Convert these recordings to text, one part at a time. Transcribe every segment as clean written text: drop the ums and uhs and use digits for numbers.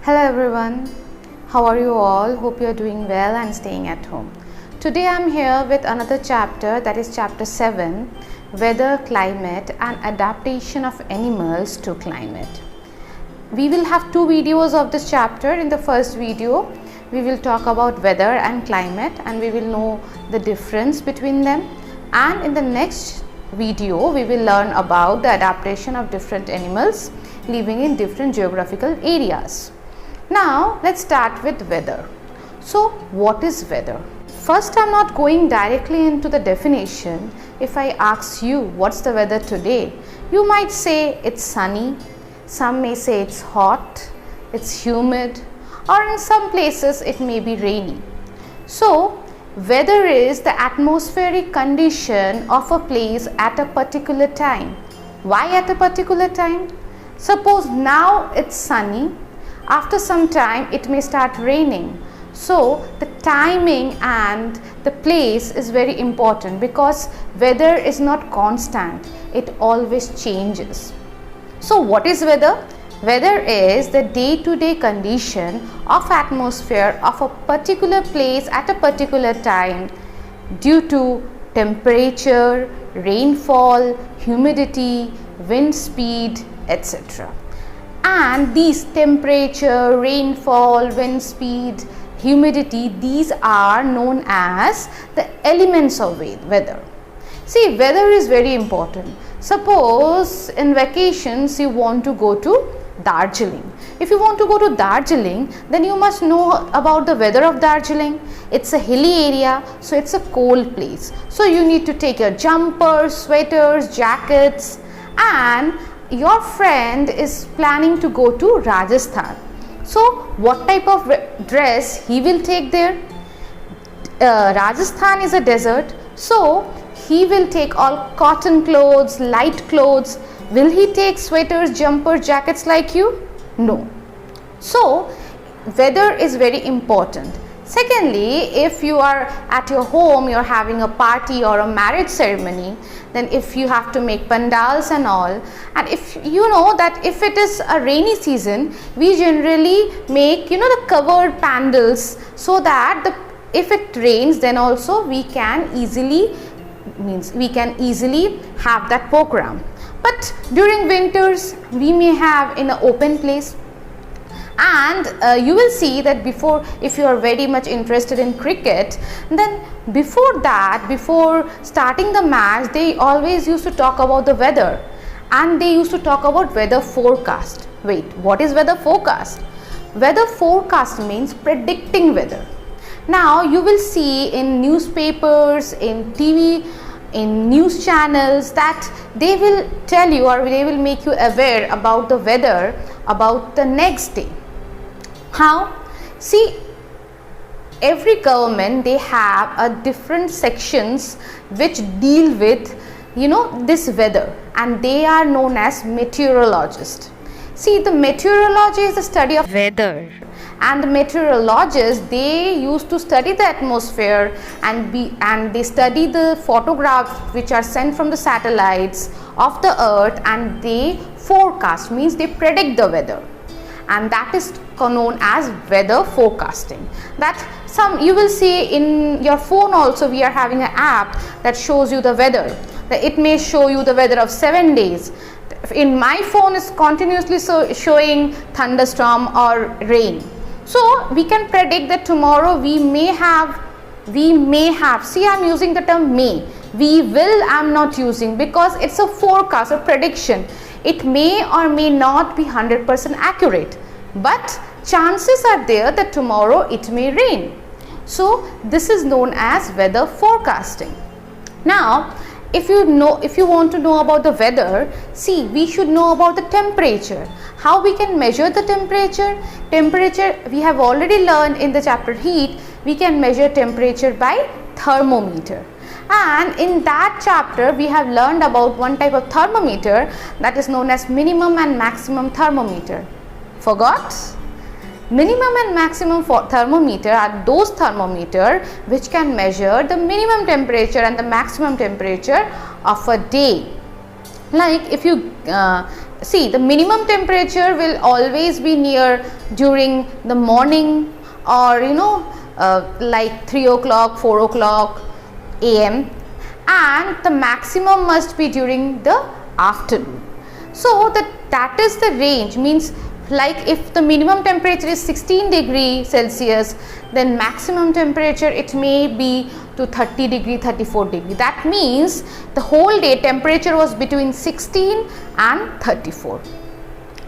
Hello everyone, how are you all? Hope you are doing well and staying at home. Today I am here with another chapter, that is chapter 7, Weather, Climate and Adaptation of Animals to Climate. We will have two videos of this chapter. In the first video, we will talk about weather and climate and we will know the difference between them. And in the next video, we will learn about the adaptation of different animals living in different geographical areas. Now let's start with weather. So what is weather? First, I'm not going directly into the definition. If I ask you what's the weather today, you might say it's sunny, some may say it's hot, it's humid, or in some places it may be rainy. So weather is the atmospheric condition of a place at a particular time. Why at a particular time? Suppose now it's sunny. After some time it may start raining. So the timing and the place is very important because weather is not constant, it always changes. So what is weather? Weather is the day-to-day condition of atmosphere of a particular place at a particular time due to temperature, rainfall, humidity, wind speed, etc. And these temperature, rainfall, wind speed, humidity, these are known as the elements of weather. See, weather is very important. Suppose in vacations you want to go to Darjeeling. If you want to go to Darjeeling, then you must know about the weather of Darjeeling. It's a hilly area, so it's a cold place. So you need to take your jumpers, sweaters, jackets, and your friend is planning to go to Rajasthan. So what type of dress he will take there? Rajasthan is a desert, so he will take all cotton clothes, light clothes. Will he take sweaters, jumpers, jackets like you? No. So weather is very important. Secondly, if you are at your home, you are having a party or a marriage ceremony, then if you have to make pandals and all, and if you know that if it is a rainy season, we generally make the covered pandals so that if it rains, then also we can easily have that program. But during winters, we may have in an open place. And you will see that if you are very much interested in cricket, then before starting the match, they always used to talk about the weather and they used to talk about weather forecast. Wait, what is weather forecast? Weather forecast means predicting weather. Now you will see in newspapers, in TV, in news channels that they will tell you or they will make you aware about the weather about the next day. How? See, every government, they have a different sections which deal with this weather, and they are known as meteorologists. See, the meteorology is the study of weather, and the meteorologists, they used to study the atmosphere and they study the photographs which are sent from the satellites of the earth, and they forecast, means they predict the weather, and that is known as weather forecasting. That you will see in your phone also, we are having an app that shows you the weather. It may show you the weather of 7 days. In my phone is continuously showing thunderstorm or rain. So we can predict that tomorrow we may have, see, I'm using the term may. We will, I'm not using, because it's a forecast, a prediction. It may or may not be 100% accurate, but chances are there that tomorrow it may rain. So this is known as weather forecasting. Now, if you want to know about the weather, see, we should know about the temperature. How we can measure the temperature? Temperature, we have already learned in the chapter heat, we can measure temperature by thermometer. And in that chapter, we have learned about one type of thermometer that is known as minimum and maximum thermometer. Forgot? Minimum and maximum thermometer are those thermometers which can measure the minimum temperature and the maximum temperature of a day. Like if you see, the minimum temperature will always be near during the morning, or like 3 o'clock, 4 o'clock AM, and the maximum must be during the afternoon. So that is the range, means like if the minimum temperature is 16 degree Celsius, then maximum temperature it may be to 30 degree, 34 degree. That means the whole day temperature was between 16 and 34.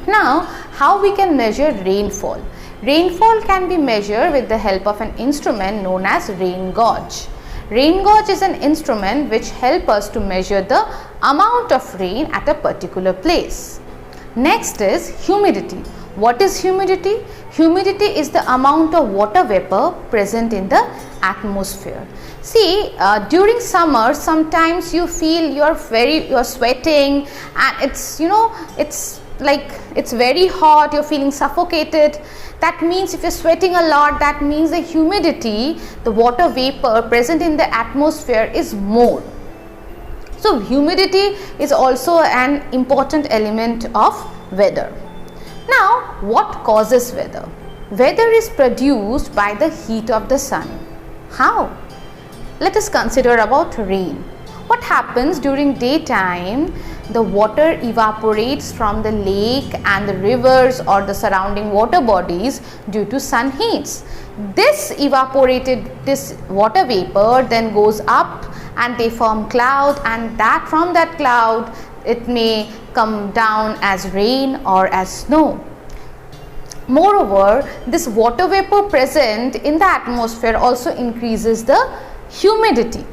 Now, how we can measure rainfall? Rainfall can be measured with the help of an instrument known as rain gauge. Rain gauge is an instrument which helps us to measure the amount of rain at a particular place. Next is humidity. What is humidity? Humidity is the amount of water vapor present in the atmosphere. See, during summer sometimes you feel you are sweating, and it's very hot, you're feeling suffocated. That means if you're sweating a lot, that means the humidity, the water vapor present in the atmosphere is more. So humidity is also an important element of weather. Now, what causes weather? Weather is produced by the heat of the sun. How? Let us consider about rain. What happens during daytime? The water evaporates from the lake and the rivers or the surrounding water bodies due to sun heats. This water vapor then goes up and they form cloud, and from that cloud it may come down as rain or as snow. Moreover, this water vapor present in the atmosphere also increases the humidity.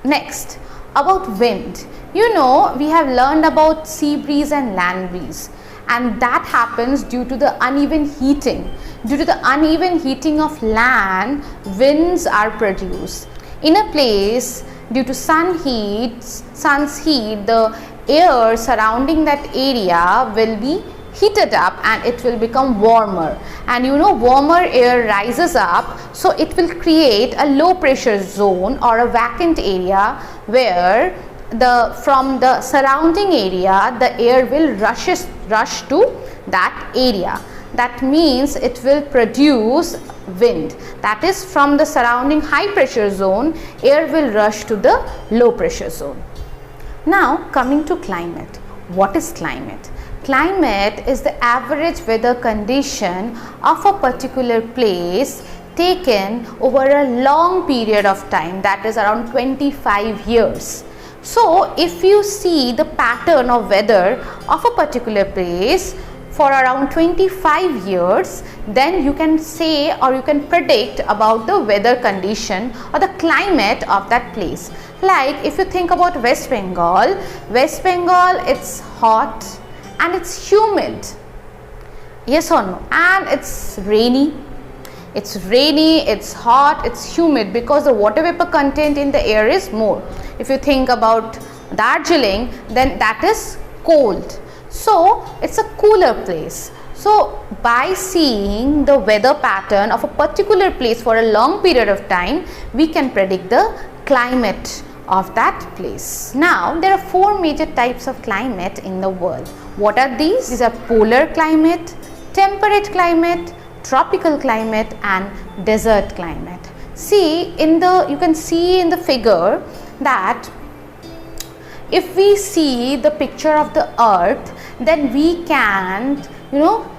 Next, about wind. We have learned about sea breeze and land breeze, and that happens due to the uneven heating. Due to the uneven heating of land, winds are produced. In a place, due to sun's heat, the air surrounding that area will be heated up and it will become warmer, and warmer air rises up, so it will create a low pressure zone or a vacant area where from the surrounding area the air will rush to that area. That means it will produce wind. That is, from the surrounding high pressure zone, air will rush to the low pressure zone. Now coming to climate. What is climate? Climate is the average weather condition of a particular place taken over a long period of time, that is around 25 years. So if you see the pattern of weather of a particular place for around 25 years, then you can say or you can predict about the weather condition or the climate of that place. Like if you think about West Bengal, it's hot and it's humid, yes or no, and it's rainy, it's hot, it's humid, because the water vapor content in the air is more. If you think about Darjeeling, then that is cold, so it's a cooler place. So by seeing the weather pattern of a particular place for a long period of time, we can predict the climate of that place. Now there are 4 major types of climate in the world. What are these? These are polar climate, temperate climate, tropical climate and desert climate. See, you can see in the figure that if we see the picture of the earth, then we can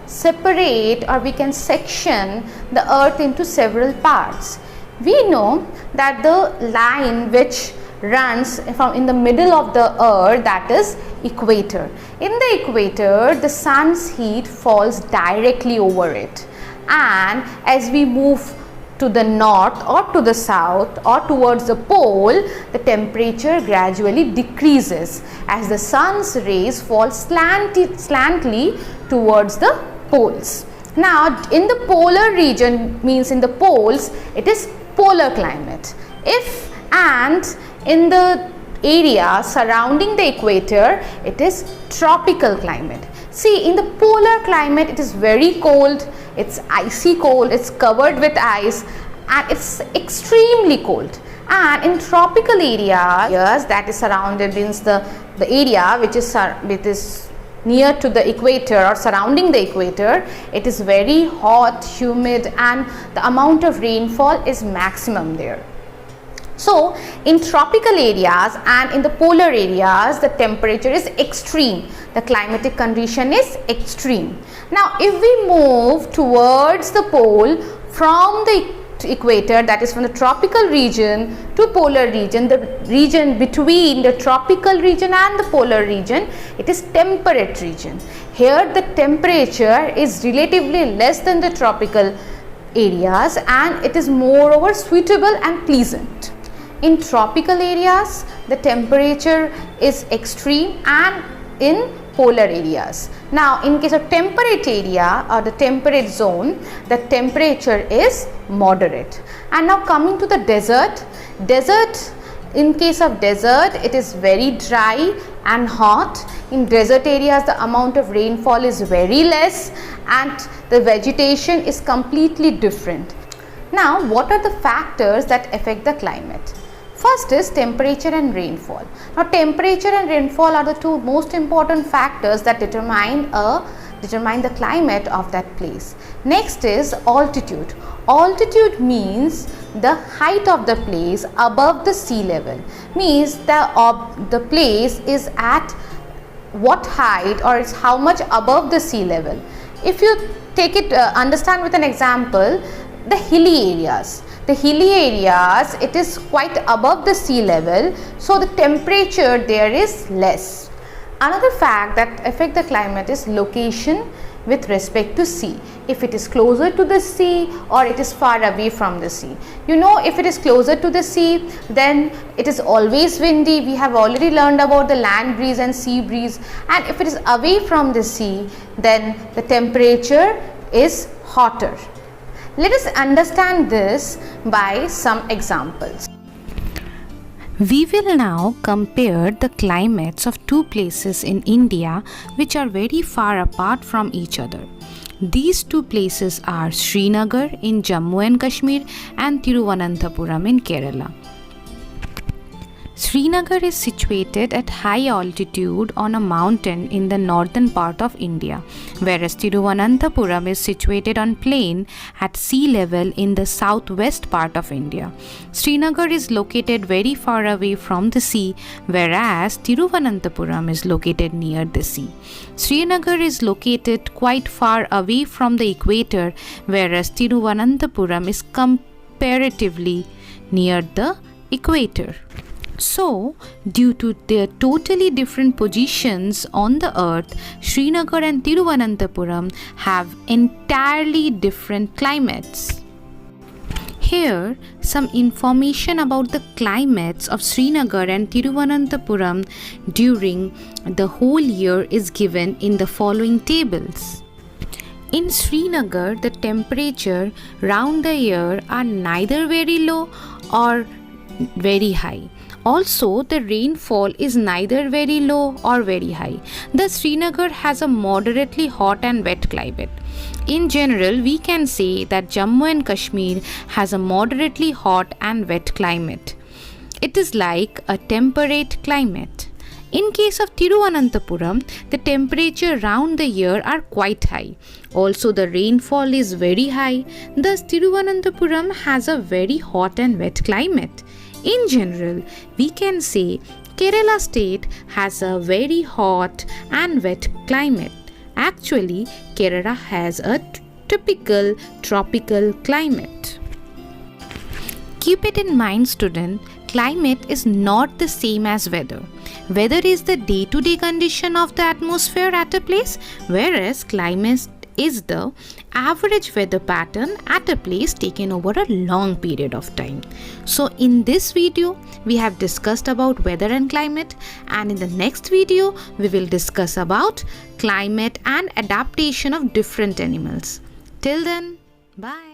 separate, or we can section the earth into several parts. We know that the line which runs in the middle of the earth, that is equator. In the equator, the sun's heat falls directly over it, and as we move to the north or to the south or towards the pole, the temperature gradually decreases as the sun's rays fall slantly towards the poles. Now in the polar region, means in the poles, it is polar climate. And in the area surrounding the equator, it is tropical climate. See, in the polar climate, it is very cold, it's icy cold, it's covered with ice, and it's extremely cold. And in tropical areas, that is surrounded, means the area which is near to the equator or surrounding the equator, it is very hot, humid, and the amount of rainfall is maximum there. So in tropical areas and in the polar areas, the temperature is extreme. The climatic condition is extreme. Now if we move towards the pole from the equator, that is from the tropical region to polar region, the region between the tropical region and the polar region, it is temperate region. Here the temperature is relatively less than the tropical areas and it is moreover suitable and pleasant. In tropical areas, the temperature is extreme, and in polar areas. Now, in case of temperate area or the temperate zone, the temperature is moderate. And now coming to the desert, in case of desert, it is very dry and hot. In desert areas, the amount of rainfall is very less and the vegetation is completely different. Now, what are the factors that affect the climate? First is temperature and rainfall. Now temperature and rainfall are the two most important factors that determine the climate of that place. Next is altitude. Altitude means the height of the place above the sea level. Means the place is at what height or is how much above the sea level. If you take it, understand with an example, the hilly areas. The hilly areas, it is quite above the sea level, so the temperature there is less. Another fact that affect the climate is location with respect to sea. If it is closer to the sea or it is far away from the sea. You know, if it is closer to the sea, then it is always windy. We have already learned about the land breeze and sea breeze. And if it is away from the sea, then the temperature is hotter. Let us understand this by some examples. We will now compare the climates of two places in India which are very far apart from each other. These two places are Srinagar in Jammu and Kashmir and Thiruvananthapuram in Kerala. Srinagar is situated at high altitude on a mountain in the northern part of India, whereas Thiruvananthapuram is situated on plain at sea level in the southwest part of India. Srinagar is located very far away from the sea, whereas Thiruvananthapuram is located near the sea. Srinagar is located quite far away from the equator, whereas Thiruvananthapuram is comparatively near the equator. So, due to their totally different positions on the earth, Srinagar and Thiruvananthapuram have entirely different climates. Here, some information about the climates of Srinagar and Thiruvananthapuram during the whole year is given in the following tables. In Srinagar, the temperature round the year are neither very low or very high. Also, the rainfall is neither very low or very high. Thus, Srinagar has a moderately hot and wet climate. In general, we can say that Jammu and Kashmir has a moderately hot and wet climate. It is like a temperate climate. In case of Thiruvananthapuram, the temperature round the year are quite high. Also, the rainfall is very high. Thus, Thiruvananthapuram has a very hot and wet climate. In general, we can say Kerala state has a very hot and wet climate. Actually, Kerala has a typical tropical climate. Keep it in mind, student, climate is not the same as weather. Weather is the day-to-day condition of the atmosphere at a place, whereas climate is the average weather pattern at a place taken over a long period of time. So in this video, we have discussed about weather and climate, and in the next video, we will discuss about climate and adaptation of different animals. Till then, bye.